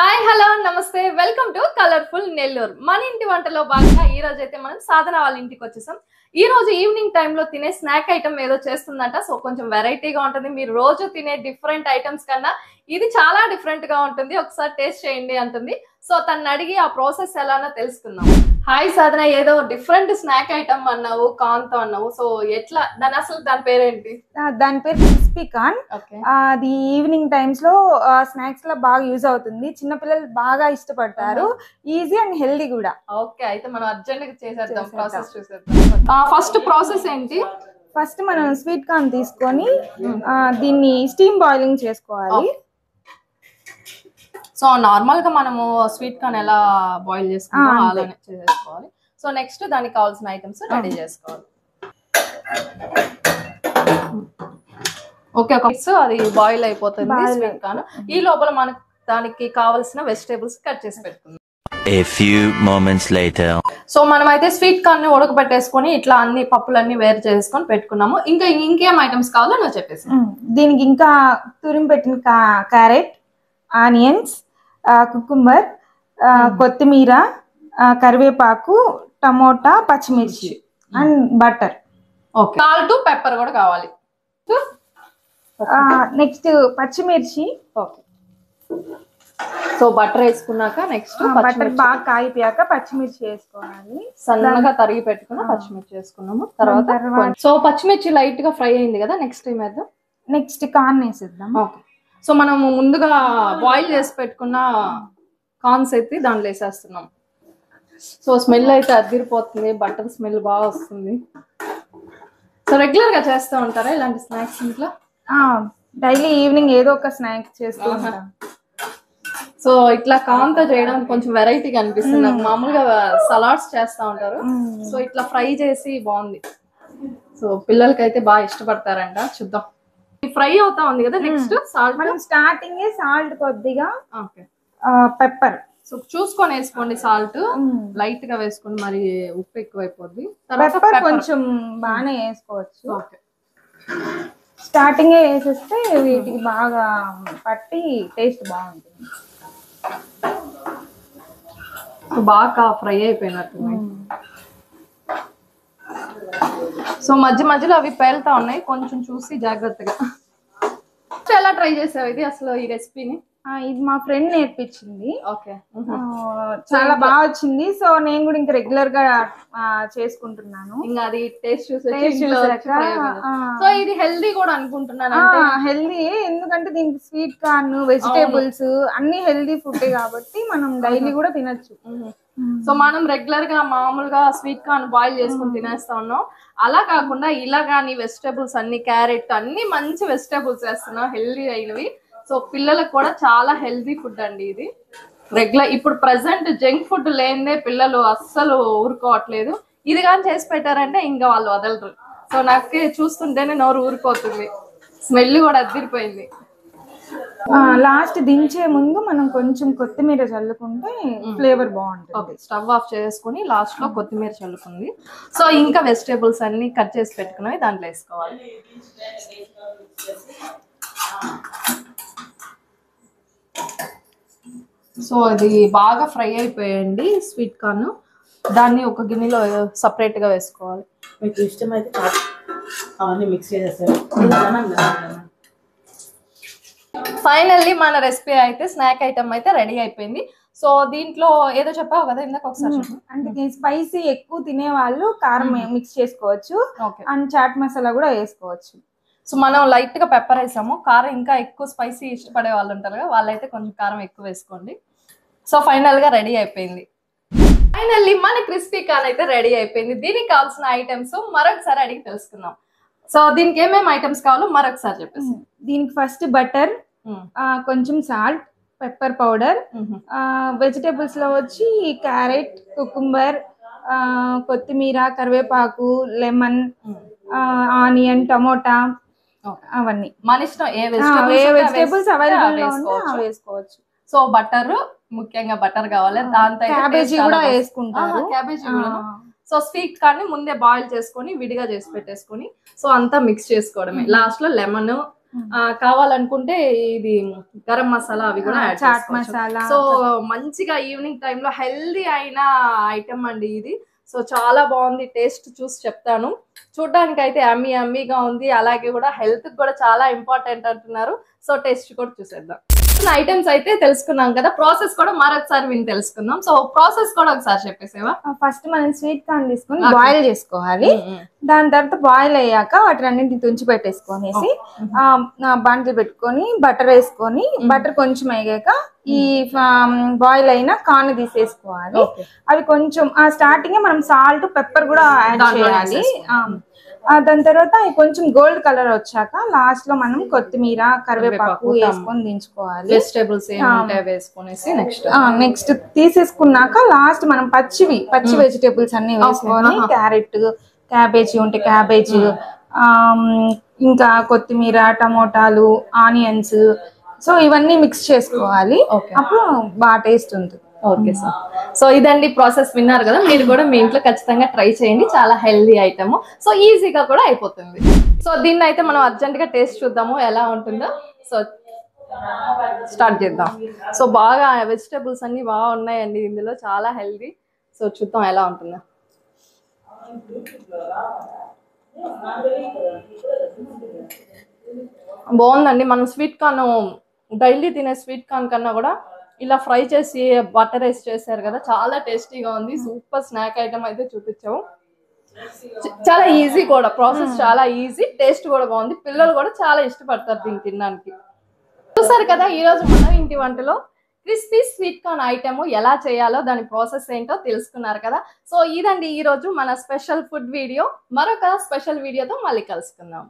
Hi hello నమస్తే welcome to colourful Nellore. మన ఇంటి వంటలో భాగంగా ఈ రోజు అయితే మనం సాధన వాళ్ళ ఇంటికి వచ్చేసాం. ఈ రోజు ఈవినింగ్ టైంలో తినే స్నాక్ ఐటమ్ ఏదో చేస్తుందంట. సో కొంచెం వెరైటీగా ఉంటుంది. మీరు రోజు తినే డిఫరెంట్ ఐటమ్స్ కన్నా ఇది చాలా డిఫరెంట్ గా ఉంటుంది. ఒకసారి టేస్ట్ చేయండి అంటుంది. సో తను అడిగి ఆ ప్రాసెస్ ఎలానో తెలుసుకుందాం. హాయ్ సాధన, ఏదో డిఫరెంట్ స్నాక్ ఐటమ్ అన్నావు, కార్న్ తో అన్నావు. సో ఎట్లా దాని పేరేంటి? దాని పేరు క్రిస్పీ కార్న్. అది ఈవినింగ్ టైమ్స్ లో స్నాక్స్ లో బాగా యూజ్ అవుతుంది. చిన్నపిల్లలు బాగా ఇష్టపడతారు. ఈజీ అండ్ హెల్దీ కూడా. ఓకే, అయితే మనం అర్జెంట్ గా చేసేద్దాం, ప్రాసెస్ చూసేద్దాం. ఫస్ట్ ప్రాసెస్ ఏంటి? ఫస్ట్ మనం స్వీట్ కార్న్ తీసుకొని దీన్ని స్టీమ్ బాయిలింగ్ చేసుకోవాలి. సో నార్మల్ గా మనము స్వీట్ కార్న్ ఎలా బాయిల్ చేసుకుంటాం అలానే చేసుకోవాలి. సో నెక్స్ట్ దానికి కావాల్సిన ఐటమ్స్ రెడీ చేసుకోవాలి. ఓకే, అది బాయిల్ అయిపోతుంది స్వీట్ కార్న్. ఈ లోపల మనకు దానికి కావాల్సిన వెజిటేబుల్స్ కట్ చేసి పెట్టుకుందాం. A few moments later. So మనమైతే స్వీట్ కార్న్ ని ఉడకబెట్టేసుకొని ఇట్లా అన్ని పప్పులన్నీ వేరు చేసుకొని పెట్టుకున్నాము. ఇంకేం ఐటమ్స్ కావాలో నువ్వు చెప్పేసి. దీనికి ఇంకా తురిమి పెట్టిన క్యారెట్, ఆనియన్స్, కుకుంబర్, కొత్తిమీర, కరివేపాకు, టమోటా, పచ్చిమిర్చి and butter. Okay, salt, pepper కూడా కావాలి. నెక్స్ట్ పచ్చిమిర్చి. ఓకే, సో బటర్ వేసుకున్నాక నెక్స్ట్ బటర్ బాగా కాయిపోయాక పచ్చిమిర్చి వేసుకోవాలి. సన్నగా తరిగి పెట్టుకున్న పచ్చిమిర్చి వేసుకున్నాము. తర్వాత సో పచ్చిమిర్చి లైట్ గా ఫ్రై అయింది కదా, నెక్స్ట్ ఏం వేద్దాం? నెక్స్ట్ కార్న్ వేసేద్దాం. ఓకే, సో మనము ముందుగా బాయిల్ చేసి పెట్టుకున్న కార్న్స్ అయితే దాంట్లో వేసేస్తున్నాం. సో స్మెల్ అయితే అదిరిపోతుంది, బటర్ స్మెల్ బాగా వస్తుంది. సో రెగ్యులర్ గా చేస్తూ ఉంటారా ఇలాంటి స్నాక్స్ ఇంట్లో? డైలీ ఈవినింగ్ ఏదో ఒక స్నాక్స్ చేస్తూ ఉంటాం. సో ఇట్లా కార్న్ తో చేయడం కొంచెం వెరైటీగా అనిపిస్తుంది నాకు. మామూలుగా సలాడ్స్ చేస్తా ఉంటారు, సో ఇట్లా ఫ్రై చేసి బాగుంది. సో పిల్లలకి అయితే బాగా ఇష్టపడతారంట. చూద్దాం. ఫ్రై అవుతా ఉంది కదా, నెక్స్ట్ సాల్ట్. మనం స్టార్టింగ్ సాల్ట్ కొద్దిగా, పెప్పర్ సో చూసుకొని వేసుకోండి. సాల్ట్ లైట్ గా వేసుకోండి, మరి ఉప్పు ఎక్కువైపోద్ది. పెప్పర్ కొంచెం బాగానే వేసుకోవచ్చు. ఓకే, స్టార్టింగ్ వేసేస్తే వీటికి బాగా పట్టి టేస్ట్ బాగుంటుంది. బాగా ఫ్రై అయిపోయినట్టు. సో మధ్య మధ్యలో అవి పేలుతా ఉన్నాయి, కొంచెం చూసి జాగ్రత్తగా. ఎలా ట్రై చేసావు ఇది అసలు ఈ రెసిపీని? ఇది మా ఫ్రెండ్ నేర్పించింది. ఓకే, చాలా బాగా వచ్చింది. సో నేను కూడా ఇంకా రెగ్యులర్ గా చేసుకుంటున్నాను. ఇంకా అది టేస్ట్ సో ఇది హెల్దీ కూడా అనుకుంటున్నాను. హెల్దీ, ఎందుకంటే దీనికి స్వీట్ కార్న్, వెజిటేబుల్స్ అన్ని హెల్దీ ఫుడ్ కాబట్టి మనం డైలీ కూడా తినొచ్చు. సో మనం రెగ్యులర్ గా మామూలుగా స్వీట్ కార్న్ బాయిల్ చేసుకుని తినేస్తా ఉన్నాం. అలా కాకుండా ఇలా కానీ వెజిటేబుల్స్ అన్ని, క్యారెట్ అన్ని మంచి వెజిటేబుల్స్ వేస్తున్నాం, హెల్దీ అయినవి. సో పిల్లలకు కూడా చాలా హెల్దీ ఫుడ్ అండి ఇది. రెగ్యులర్ ఇప్పుడు ప్రెసెంట్ జంక్ ఫుడ్ లేనిదే పిల్లలు అస్సలు ఊరుకోవట్లేదు. ఇది కానీ చేసి పెట్టారంటే ఇంకా వాళ్ళు వదలరు. సో నాకు చూస్తుంటేనే నోరు ఊరిపోతుంది, స్మెల్ కూడా అదిరిపోయింది. లాస్ట్ దించే ముందు మనం కొంచెం కొత్తిమీర చల్లుకుంటే ఫ్లేవర్ బాగుంటుంది. స్టవ్ ఆఫ్ చేసుకుని లాస్ట్ లో కొత్తిమీర చల్లుకుంది. సో ఇంకా వెజిటేబుల్స్ అన్ని కట్ చేసి పెట్టుకున్నవి దాంట్లో వేసుకోవాలి. సో ఇది బాగా ఫ్రై అయిపోయాయండి స్వీట్ కార్న్. దాన్ని ఒక గిన్నెలో సపరేట్ గా వేసుకోవాలి. మీకు ఇష్టమైతే అవన్నీ మిక్స్ చేసేస్తారు. ఫైనల్లీ మన రెసిపీ అయితే స్నాక్ ఐటమ్ అయితే రెడీ అయిపోయింది. సో దీంట్లో ఏదో చెప్పావు కదా ఇందాక, ఒకసారి అంటే స్పైసీ ఎక్కువ తినే వాళ్ళు కారం మిక్స్ చేసుకోవచ్చు, అండ్ చాట్ మసాలా కూడా వేసుకోవచ్చు. సో మనం లైట్ గా పెప్పర్ వేసాము. కారం ఇంకా ఎక్కువ స్పైసీ ఇష్టపడే వాళ్ళు ఉంటారు కదా, వాళ్ళైతే కొంచెం కారం ఎక్కువ వేసుకోండి. సో ఫైనల్ గా రెడీ అయిపోయింది. ఫైనల్లీ మన క్రిస్పీ కార్న్ అయితే రెడీ అయిపోయింది. దీనికి కావాల్సిన ఐటమ్స్ మరొకసారి అడిగి తెలుసుకుందాం. సో దీనికి ఏమేమి ఐటమ్స్ కావాలో మరొకసారి చెప్పేసి. దీనికి ఫస్ట్ బటర్, కొంచెం సాల్ట్, పెప్పర్ పౌడర్, వెజిటేబుల్స్ లో వచ్చి క్యారెట్, కుకుంబర్, కొత్తిమీర, కరివేపాకు, లెమన్, ఆనియన్, టమోటా, అవన్నీ మన ఇష్టం. ఏ వెజిటేబుల్స్ అవైలబుల్ వేసుకోవచ్చు. సో బటర్, ముఖ్యంగా బటర్ కావాలి. దాంతో క్యాబేజీ కూడా వేసుకుంటారు. క్యాబేజీ కూడా. సో స్వీట్ కార్న్ ముందే బాయిల్ చేసుకొని విడిగా చేసి పెట్టేసుకొని సో అంతా మిక్స్ చేసుకోవడమే. లాస్ట్ లో లెమన్, కావాలనుకుంటే ఇది గరం మసాలా అవి కూడా యాడ్ చాట్ మసాలా. సో మంచిగా ఈవినింగ్ టైంలో హెల్దీ అయిన ఐటమ్ అండి ఇది. సో చాలా బాగుంది, టేస్ట్ చూసి చెప్తాను. చూడడానికి అయితే అమ్మీగా ఉంది, అలాగే కూడా హెల్త్ కూడా చాలా ఇంపార్టెంట్ అంటున్నారు. సో టేస్ట్ కూడా చూసేద్దాం. ఐటమ్స్ అయితే తెలుసుకున్నాం కదా, ప్రాసెస్ కూడా మరొకసారి విని తెలుసుకుందాం. సో ప్రాసెస్ కూడా ఒకసారి చెప్పేసేవా? ఫస్ట్ మనం స్వీట్ కార్న్ తీసుకొని బాయిల్ చేసుకోవాలి. దాని తర్వాత బాయిల్ అయ్యాక వాటి అన్నింటిని తుంచి పెట్టేసుకొనేసి బండ్లు పెట్టుకొని బటర్ వేసుకొని, బటర్ కొంచెం అయ్యాక ఈ బాయిల్ అయిన కార్న్ తీసేసుకోవాలి. అవి కొంచెం స్టార్టింగ్ మనం సాల్ట్ పెప్పర్ కూడా యాడ్ చేయాలి. దాని తర్వాత కొంచెం గోల్డ్ కలర్ వచ్చాక లాస్ట్ లో మనం కొత్తిమీర కరివేపాకు వేసుకొని దించుకోవాలి. వెజిటేబుల్స్ వేసుకునేసి నెక్స్ట్ తీసేసుకున్నాక లాస్ట్ మనం పచ్చి వెజిటేబుల్స్ అన్ని వేసుకొని క్యారెట్, క్యాబేజీ ఉంటే క్యాబేజీ, ఇంకా కొత్తిమీర, టమోటాలు, ఆనియన్స్, సో ఇవన్నీ మిక్స్ చేసుకోవాలి. అప్పుడు బాగా టేస్ట్ ఉంటుంది. Okay sir. సో ఇదండి ప్రాసెస్, విన్నారు కదా. మీరు కూడా మీ ఇంట్లో ఖచ్చితంగా ట్రై చేయండి, చాలా హెల్దీ ఐటమ్. సో ఈజీగా కూడా అయిపోతుంది. సో దీన్ని అయితే మనం అర్జెంట్ గా టేస్ట్ చూద్దాము ఎలా ఉంటుందో. సో స్టార్ట్ చేద్దాం. సో బాగా వెజిటేబుల్స్ అన్ని బాగా ఉన్నాయండి ఇందులో, చాలా హెల్దీ. సో చూద్దాం ఎలా ఉంటుందో. బాగుందండి. మనం స్వీట్ కార్న్ డైలీ తినే స్వీట్ కార్న్ కన్నా కూడా ఇలా ఫ్రై చేసి బటర్ వేసి చేశారు కదా, చాలా టేస్టీగా ఉంది. సూపర్ స్నాక్ ఐటమ్ అయితే చూపించాము. చాలా ఈజీ కూడా, ప్రాసెస్ చాలా ఈజీ, టేస్ట్ కూడా బాగుంది. పిల్లలు కూడా చాలా ఇష్టపడతారు దీన్ని తినడానికి. చూసారు కదా, ఈ రోజు మన ఇంటి వంటలో క్రిస్పీ స్వీట్ కార్న్ ఐటమ్ ఎలా చేయాలో దాని ప్రాసెస్ ఏంటో తెలుసుకున్నారు కదా. సో ఇదండి ఈ రోజు మన స్పెషల్ ఫుడ్ వీడియో. మరొక స్పెషల్ వీడియోతో మళ్ళీ కలుసుకుందాం.